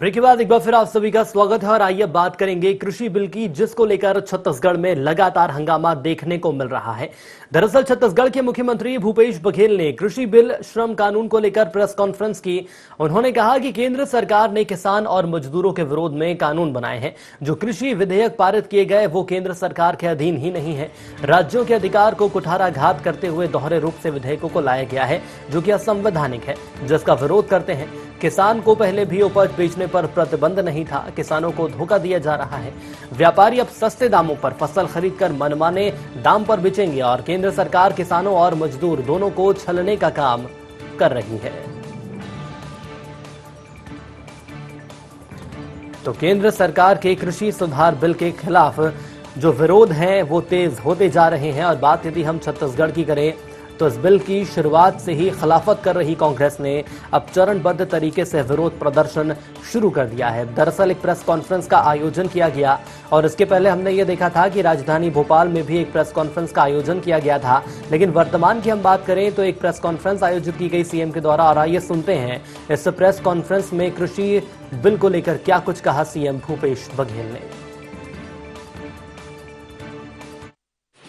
Break के बाद एक बार फिर आप सभी का स्वागत है और आइए बात करेंगे कृषि बिल की, जिसको लेकर छत्तीसगढ़ में लगातार हंगामा देखने को मिल रहा है। दरअसल छत्तीसगढ़ के मुख्यमंत्री भूपेश बघेल ने कृषि बिल श्रम कानून को लेकर प्रेस कॉन्फ्रेंस की। उन्होंने कहा कि केंद्र सरकार ने किसान और मजदूरों के विरोध में कानून बनाए हैं। जो कृषि विधेयक पारित किए गए वो केंद्र सरकार के अधीन ही नहीं है। राज्यों के अधिकार को कुठाराघात करते हुए दोहरे रूप से विधेयकों को लाया गया है, जो कि असंवैधानिक है, जिसका विरोध करते हैं। किसान को पहले भी उपज बेचने पर प्रतिबंध नहीं था। किसानों को धोखा दिया जा रहा है। व्यापारी अब सस्ते दामों पर फसल खरीदकर मनमाने दाम पर बेचेंगे और केंद्र सरकार किसानों और मजदूर दोनों को छलने का काम कर रही है। तो केंद्र सरकार के कृषि सुधार बिल के खिलाफ जो विरोध है वो तेज होते जा रहे हैं। और बात यदि हम छत्तीसगढ़ की करें तो इस बिल की शुरुआत से ही खिलाफत कर रही कांग्रेस ने अब चरणबद्ध तरीके से विरोध प्रदर्शन शुरू कर दिया है। दरअसल एक प्रेस कॉन्फ्रेंस का आयोजन किया गया और इसके पहले हमने ये देखा था कि राजधानी भोपाल में भी एक प्रेस कॉन्फ्रेंस का आयोजन किया गया था। लेकिन वर्तमान की हम बात करें तो एक प्रेस कॉन्फ्रेंस आयोजित की गई सीएम के द्वारा। और आइए सुनते हैं इस प्रेस कॉन्फ्रेंस में कृषि बिल को लेकर क्या कुछ कहा सीएम भूपेश बघेल ने।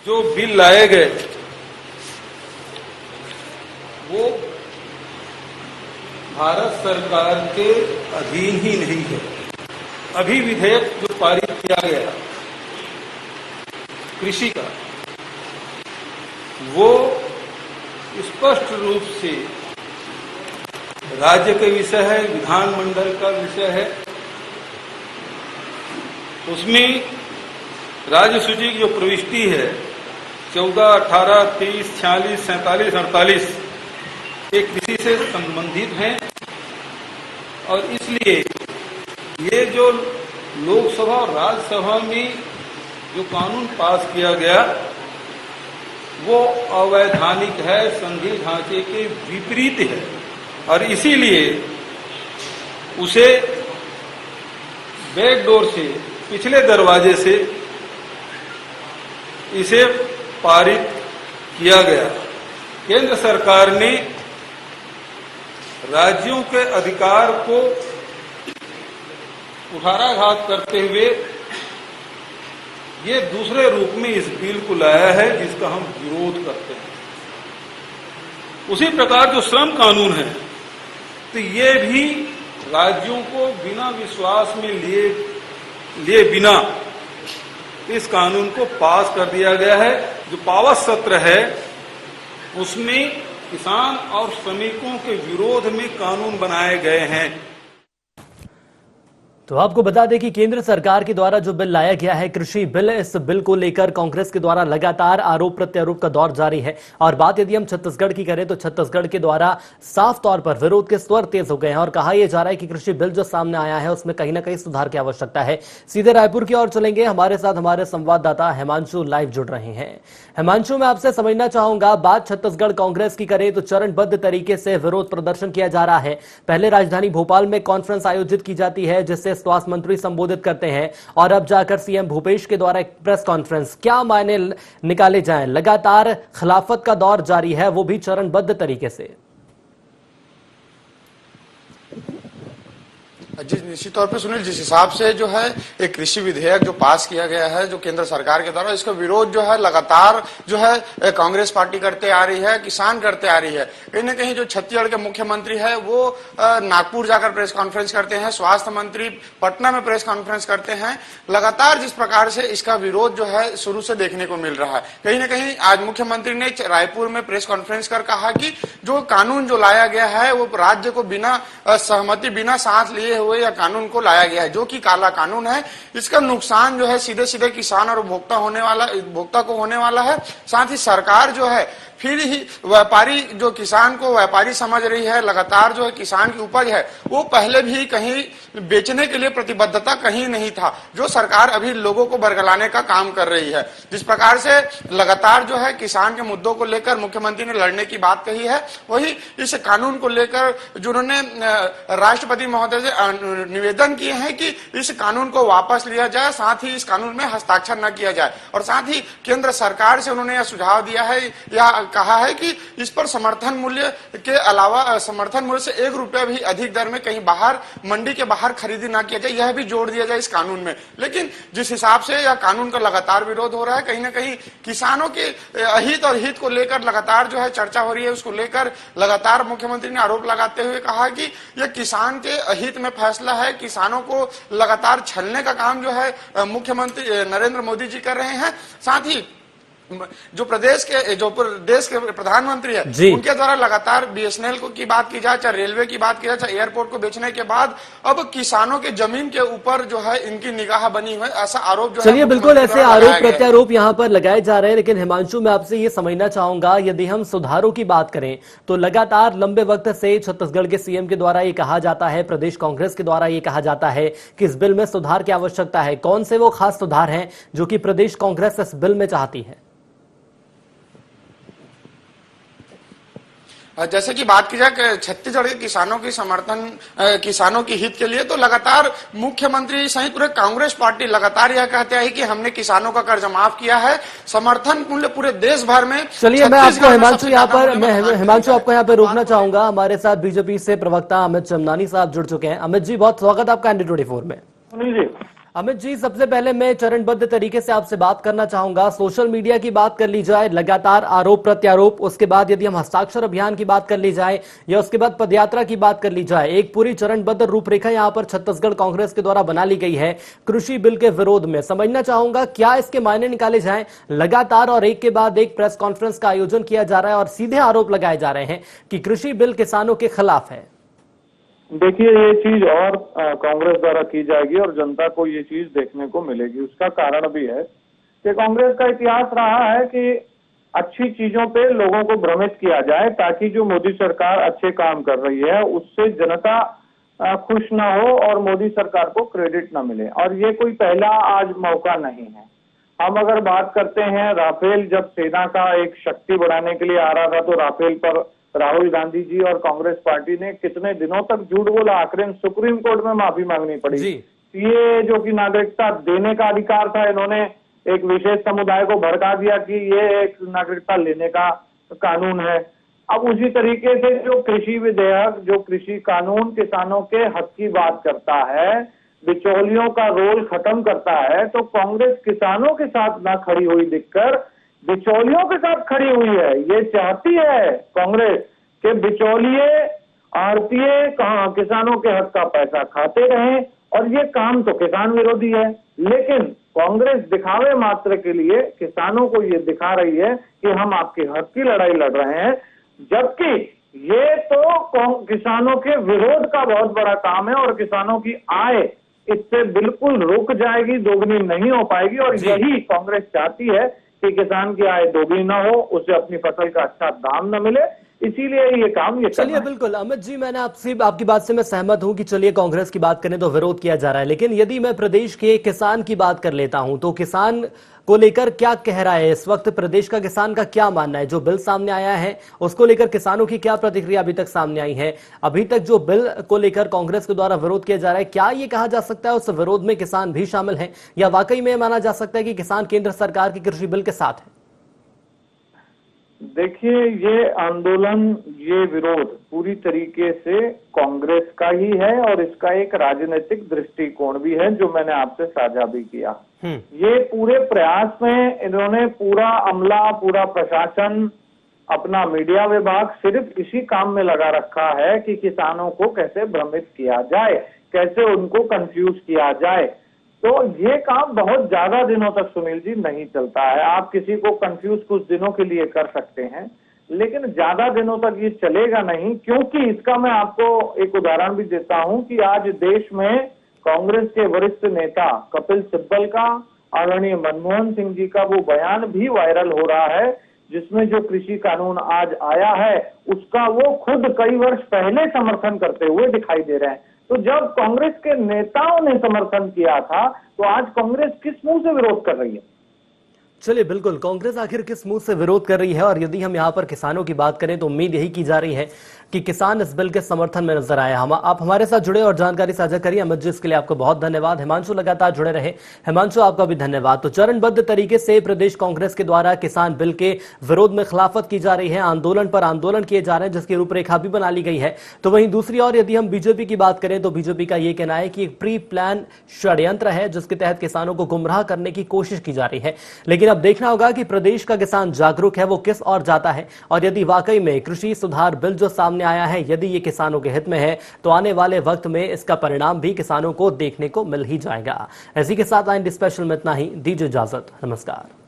जो बिल लाए गए वो भारत सरकार के अधीन ही नहीं है। अभी विधेयक जो पारित किया गया कृषि का, वो स्पष्ट रूप से राज्य का विषय है, विधानमंडल का विषय है। उसमें राज्य सूची की जो प्रविष्टि है 14, 18, 30, 46, 47, 48 ये कृषि से संबंधित हैं। और इसलिए ये जो लोकसभा और राज्यसभा में जो कानून पास किया गया वो अवैधानिक है, संघीय ढांचे के विपरीत है। और इसीलिए उसे बैकडोर से, पिछले दरवाजे से इसे पारित किया गया। केंद्र सरकार ने राज्यों के अधिकार को कुठाराघात करते हुए ये दूसरे रूप में इस बिल को लाया है, जिसका हम विरोध करते हैं। उसी प्रकार जो श्रम कानून है तो ये भी राज्यों को बिना विश्वास में लिए बिना इस कानून को पास कर दिया गया है। जो पावत सत्र है उसमें किसान और श्रमिकों के विरोध में कानून बनाए गए हैं। तो आपको बता दें कि केंद्र सरकार के द्वारा जो बिल लाया गया है कृषि बिल, इस बिल को लेकर कांग्रेस के द्वारा लगातार आरोप प्रत्यारोप का दौर जारी है। और बात यदि हम छत्तीसगढ़ की करें तो छत्तीसगढ़ के द्वारा साफ तौर पर विरोध के स्वर तेज हो गए हैं और कहा यह जा रहा है कि कृषि बिल जो सामने आया है उसमें कहीं ना कहीं सुधार की आवश्यकता है। सीधे रायपुर की ओर चलेंगे, हमारे साथ हमारे संवाददाता हिमांशु लाइव जुड़ रहे हैं। हिमांशु, मैं आपसे समझना चाहूंगा, बात छत्तीसगढ़ कांग्रेस की करें तो चरणबद्ध तरीके से विरोध प्रदर्शन किया जा रहा है। पहले राजधानी भोपाल में कॉन्फ्रेंस आयोजित की जाती है जिससे स्वास्थ्य मंत्री संबोधित करते हैं और अब जाकर सीएम भूपेश के द्वारा एक प्रेस कॉन्फ्रेंस। क्या मायने निकाले जाएं? लगातार खिलाफत का दौर जारी है, वो भी चरणबद्ध तरीके से। जी निश्चित तौर पे सुनील, जिस हिसाब से जो है एक कृषि विधेयक जो पास किया गया है जो केंद्र सरकार के द्वारा, इसका विरोध जो है लगातार जो है कांग्रेस पार्टी करते आ रही है, किसान करते आ रही है। कहीं न कहीं जो छत्तीसगढ़ के मुख्यमंत्री है वो नागपुर जाकर प्रेस कॉन्फ्रेंस करते हैं, स्वास्थ्य मंत्री पटना में प्रेस कॉन्फ्रेंस करते हैं। लगातार जिस प्रकार से इसका विरोध जो है शुरू से देखने को मिल रहा है। कहीं न कहीं आज मुख्यमंत्री ने रायपुर में प्रेस कॉन्फ्रेंस कर कहा कि जो कानून जो लाया गया है वो राज्य को बिना सहमति, बिना साथ लिए हुए या कानून को लाया गया है, जो कि काला कानून है। इसका नुकसान जो है सीधे सीधे किसान और उपभोक्ता को होने वाला है। साथ ही सरकार जो है फिर ही व्यापारी, जो किसान को व्यापारी समझ रही है, लगातार जो है किसान की उपज है वो पहले भी कहीं बेचने के लिए प्रतिबद्धता कहीं नहीं था, जो सरकार अभी लोगों को बरगलाने का काम कर रही है। जिस प्रकार से लगातार जो है किसान के मुद्दों को लेकर मुख्यमंत्री ने लड़ने की बात कही है, वही इस कानून को लेकर जिन्होंने राष्ट्रपति महोदय से निवेदन किए हैं कि इस कानून को वापस लिया जाए, साथ ही इस कानून में हस्ताक्षर न किया जाए। और साथ ही केंद्र सरकार से उन्होंने यह सुझाव दिया है या कहा है कि इस पर समर्थन मूल्य के अलावा समर्थन मूल्य से 1 रुपया भी अधिक दर में कहीं बाहर मंडी के बाहर खरीदी ना किया जाए, यह भी जोड़ दिया जाए इस कानून में। लेकिन जिस हिसाब से यह कानून का लगातार विरोध हो रहा है, कहीं ना कहीं किसानों के अहित और हित को लेकर लगातार जो है चर्चा हो रही है, उसको लेकर लगातार मुख्यमंत्री ने आरोप लगाते हुए कहा कि यह किसान के अहित में फैसला है, किसानों को लगातार छलने का काम जो है मुख्यमंत्री नरेंद्र मोदी जी कर रहे हैं। साथ ही जो प्रदेश के प्रधानमंत्री है, उनके द्वारा लगातार बीएसएनएल की बात की जाए, चाहे रेलवे की बात की जाए, चाहे एयरपोर्ट को बेचने के बाद अब किसानों के जमीन के ऊपर जो है इनकी निगाह बनी हुई, ऐसा आरोप जो चलिए बिल्कुल ऐसे आरोप प्रत्यारोप यहाँ पर लगाए जा रहे हैं। लेकिन हिमांशु, मैं आपसे ये समझना चाहूंगा, यदि हम सुधारों की बात करें तो लगातार लंबे वक्त से छत्तीसगढ़ के सीएम के द्वारा ये कहा जाता है, प्रदेश कांग्रेस के द्वारा ये कहा जाता है कि इस बिल में सुधार की आवश्यकता है। कौन से वो खास सुधार हैं जो कि प्रदेश कांग्रेस इस बिल में चाहती है? जैसे कि बात की जाए छत्तीसगढ़ के किसानों की किसानों की हित के लिए, तो लगातार मुख्यमंत्री सहित पूरे कांग्रेस पार्टी लगातार यह कहते हैं कि हमने किसानों का कर्ज माफ किया है, समर्थन मूल्य पूरे देश भर में। चलिए मैं आपको हिमांशु यहाँ पर रोकना चाहूंगा। हमारे साथ बीजेपी से प्रवक्ता अमित चमनानी साहब जुड़ चुके हैं। अमित जी, बहुत स्वागत आपका ND24 में। अमित जी, सबसे पहले मैं चरणबद्ध तरीके से आपसे बात करना चाहूंगा। सोशल मीडिया की बात कर ली जाए, लगातार आरोप प्रत्यारोप, उसके बाद यदि हम हस्ताक्षर अभियान की बात कर ली जाए या उसके बाद पदयात्रा की बात कर ली जाए, एक पूरी चरणबद्ध रूपरेखा यहां पर छत्तीसगढ़ कांग्रेस के द्वारा बना ली गई है कृषि बिल के विरोध में। समझना चाहूंगा क्या इसके मायने निकाले जाए? लगातार और एक के बाद एक प्रेस कॉन्फ्रेंस का आयोजन किया जा रहा है और सीधे आरोप लगाए जा रहे हैं कि कृषि बिल किसानों के खिलाफ है। देखिए, ये चीज और कांग्रेस द्वारा की जाएगी और जनता को ये चीज देखने को मिलेगी। उसका कारण भी है कि कांग्रेस का इतिहास रहा है कि अच्छी चीजों पे लोगों को भ्रमित किया जाए ताकि जो मोदी सरकार अच्छे काम कर रही है उससे जनता खुश ना हो और मोदी सरकार को क्रेडिट ना मिले। और ये कोई पहला आज मौका नहीं है। हम अगर बात करते हैं राफेल, जब सेना का एक शक्ति बढ़ाने के लिए आ रहा था तो राफेल पर राहुल गांधी जी और कांग्रेस पार्टी ने कितने दिनों तक झूठ बोला, आखिर सुप्रीम कोर्ट में माफी मांगनी पड़ी। ये जो कि नागरिकता देने का अधिकार था, इन्होंने एक विशेष समुदाय को भड़का दिया कि ये एक नागरिकता लेने का कानून है। अब उसी तरीके से जो कृषि विधेयक, जो कृषि कानून किसानों के हक की बात करता है, बिचौलियों का रोल खत्म करता है, तो कांग्रेस किसानों के साथ ना खड़ी हुई दिखकर बिचौलियों के साथ खड़ी हुई है। ये चाहती है कांग्रेस के बिचौलिए आड़तिए किसानों के हक का पैसा खाते रहें, और ये काम तो किसान विरोधी है। लेकिन कांग्रेस दिखावे मात्र के लिए किसानों को ये दिखा रही है कि हम आपके हक की लड़ाई लड़ रहे हैं, जबकि ये तो किसानों के विरोध का बहुत बड़ा काम है और किसानों की आय इससे बिल्कुल रुक जाएगी, दोगुनी नहीं हो पाएगी। और यही कांग्रेस चाहती है कि किसान की आय दोगुनी ना हो, उसे अपनी फसल का अच्छा दाम न मिले, इसीलिए ये काम चलिए बिल्कुल अमित जी, मैंने आपकी बात से मैं सहमत हूं कि चलिए कांग्रेस की बात करें तो विरोध किया जा रहा है। लेकिन यदि मैं प्रदेश के किसान की बात कर लेता हूं तो किसान को लेकर क्या कह रहा है इस वक्त? प्रदेश का किसान का क्या मानना है? जो बिल सामने आया है उसको लेकर किसानों की क्या प्रतिक्रिया अभी तक सामने आई है? अभी तक जो बिल को लेकर कांग्रेस के द्वारा विरोध किया जा रहा है, क्या ये कहा जा सकता है उस विरोध में किसान भी शामिल है, या वाकई में माना जा सकता है कि किसान केंद्र सरकार के कृषि बिल के साथ है? देखिए, ये आंदोलन, ये विरोध पूरी तरीके से कांग्रेस का ही है और इसका एक राजनीतिक दृष्टिकोण भी है जो मैंने आपसे साझा भी किया। ये पूरे प्रयास में इन्होंने पूरा अमला, पूरा प्रशासन, अपना मीडिया विभाग सिर्फ इसी काम में लगा रखा है कि किसानों को कैसे भ्रमित किया जाए, कैसे उनको कंफ्यूज किया जाए। तो ये काम बहुत ज्यादा दिनों तक सुनील जी नहीं चलता है। आप किसी को कंफ्यूज कुछ दिनों के लिए कर सकते हैं, लेकिन ज्यादा दिनों तक ये चलेगा नहीं, क्योंकि इसका मैं आपको एक उदाहरण भी देता हूं कि आज देश में कांग्रेस के वरिष्ठ नेता कपिल सिब्बल का, आदरणीय मनमोहन सिंह जी का वो बयान भी वायरल हो रहा है, जिसमें जो कृषि कानून आज आया है उसका वो खुद कई वर्ष पहले समर्थन करते हुए दिखाई दे रहे हैं। तो जब कांग्रेस के नेताओं ने समर्थन किया था तो आज कांग्रेस किस मुंह से विरोध कर रही है? चलिए, बिल्कुल कांग्रेस आखिर किस मुंह से विरोध कर रही है, और यदि हम यहाँ पर किसानों की बात करें तो उम्मीद यही की जा रही है कि किसान इस बिल के समर्थन में नजर आए। आप हमारे साथ जुड़े और जानकारी साझा करिए। अमित जी, इसके लिए आपको बहुत धन्यवाद। हिमांशु लगातार जुड़े रहे। हिमांशु, आपका भी धन्यवाद। तो चरणबद्ध तरीके से प्रदेश कांग्रेस के द्वारा किसान बिल के विरोध में खिलाफत की जा रही है, आंदोलन पर आंदोलन किए जा रहे हैं, जिसकी रूपरेखा भी बना ली गई है। तो वहीं दूसरी ओर यदि हम बीजेपी की बात करें तो बीजेपी का यह कहना है कि एक प्री प्लान षड्यंत्र है, जिसके तहत किसानों को गुमराह करने की कोशिश की जा रही है। लेकिन अब देखना होगा कि प्रदेश का किसान जागरूक है, वो किस ओर जाता है, और यदि वाकई में कृषि सुधार बिल जो सामने आया है यदि ये किसानों के हित में है तो आने वाले वक्त में इसका परिणाम भी किसानों को देखने को मिल ही जाएगा। इसी के साथ आइंड स्पेशल में इतना ही। दीजिए इजाजत। नमस्कार।